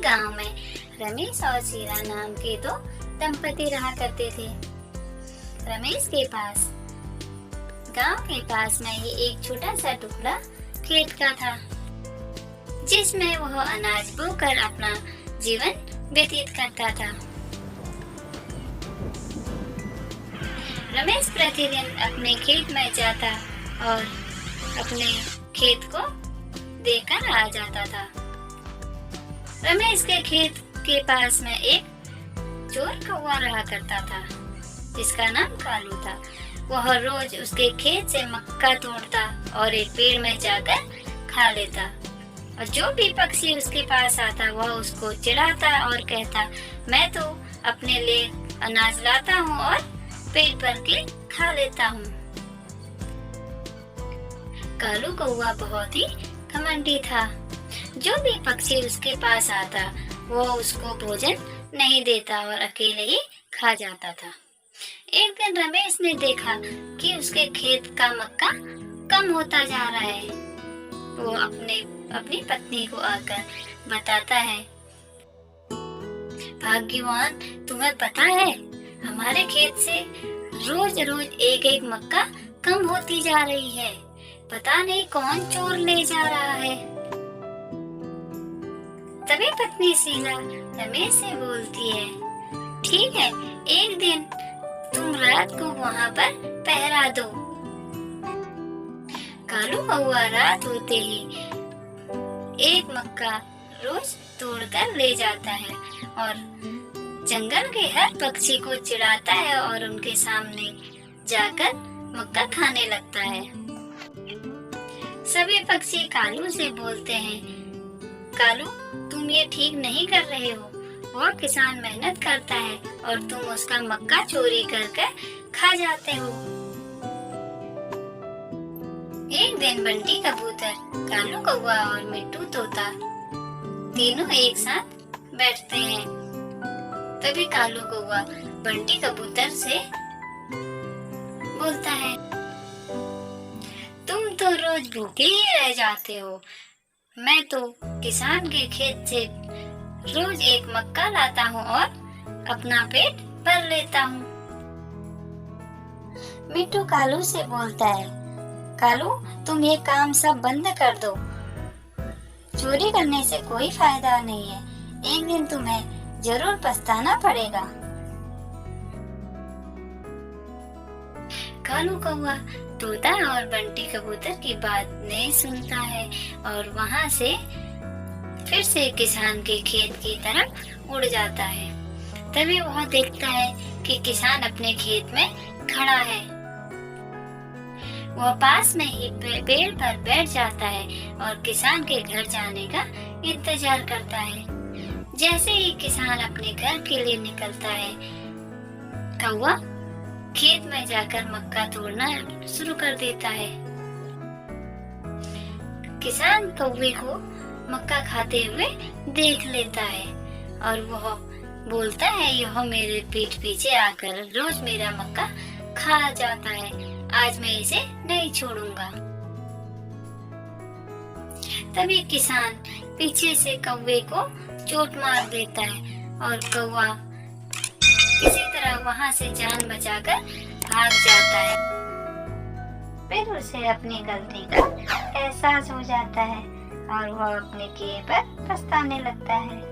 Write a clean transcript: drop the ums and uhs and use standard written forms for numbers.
गांव में रमेश और शीला नाम के दो दंपति रहा करते थे। रमेश के पास गांव के पास में ही एक छोटा सा टुकड़ा खेत का था, जिसमें वह अनाज बोकर अपना जीवन व्यतीत करता था। रमेश प्रतिदिन अपने खेत में जाता और अपने खेत को देखकर आ जाता था। रमेश के खेत के पास में एक चोर कौवा रहा करता था, जिसका नाम कालू था। वह रोज उसके खेत से मक्का तोड़ता और एक पेड़ में जाकर खा लेता, और जो भी पक्षी उसके पास आता वह उसको चिढ़ाता और कहता, मैं तो अपने लिए अनाज लाता हूँ और पेट भर के खा लेता हूँ। कालू कौवा बहुत ही घमंडी था। जो भी पक्षी उसके पास आता वो उसको भोजन नहीं देता और अकेले ही खा जाता था। एक दिन रमेश ने देखा कि उसके खेत का मक्का कम होता जा रहा है। वो अपनी पत्नी को आकर बताता है, भाग्यवान, तुम्हें पता है हमारे खेत से रोज रोज एक एक मक्का कम होती जा रही है। पता नहीं कौन चोर ले जा रहा है। तभी पत्नी शीला रमेश से बोलती है, ठीक है, एक दिन तुम रात को वहाँ पर पहरा दो। कालू कौवा रात होते ही एक मक्का रोज तोड़कर ले जाता है और जंगल के हर पक्षी को चिढ़ाता है और उनके सामने जाकर मक्का खाने लगता है। सभी पक्षी कालू से बोलते हैं, कालू, तुम ये ठीक नहीं कर रहे हो। वो किसान मेहनत करता है और तुम उसका मक्का चोरी करके खा जाते हो। एक दिन बंटी कबूतर, कालू कौवा और मिट्टू तोता तीनों एक साथ बैठते हैं। तभी कालू कौवा बंटी कबूतर से बोलता है, तुम तो रोज भूखे ही रह जाते हो। मैं तो किसान के खेत से रोज एक मक्का लाता हूँ और अपना पेट भर लेता हूँ। मिट्टू कालू से बोलता है, कालू, तुम ये काम सब बंद कर दो। चोरी करने से कोई फायदा नहीं है। एक दिन तुम्हें जरूर पछताना पड़ेगा। कालू कौवा तोता और बंटी कबूतर की बात नहीं सुनता है और वहाँ से फिर से किसान के खेत की तरफ उड़ जाता है। तभी वह देखता है कि किसान अपने खेत में खड़ा है। वह पास में ही पेड़ पर बैठ जाता है और किसान के घर जाने का इंतजार करता है। जैसे ही किसान अपने घर के लिए निकलता है, कौवा खेत में जाकर मक्का तोड़ना शुरू कर देता है। किसान कौवे को मक्का खाते हुए देख लेता है और वह बोलता है, यह मेरे पीठ पीछे आकर रोज मेरा मक्का खा जाता है, आज मैं इसे नहीं छोड़ूंगा। तभी किसान पीछे से कौवे को चोट मार देता है और कौवा किसी तरह वहां से जान बचाकर भाग जाता है। फिर उसे अपनी गलती का एहसास हो जाता है और वह अपने किए पर पछताने लगता है।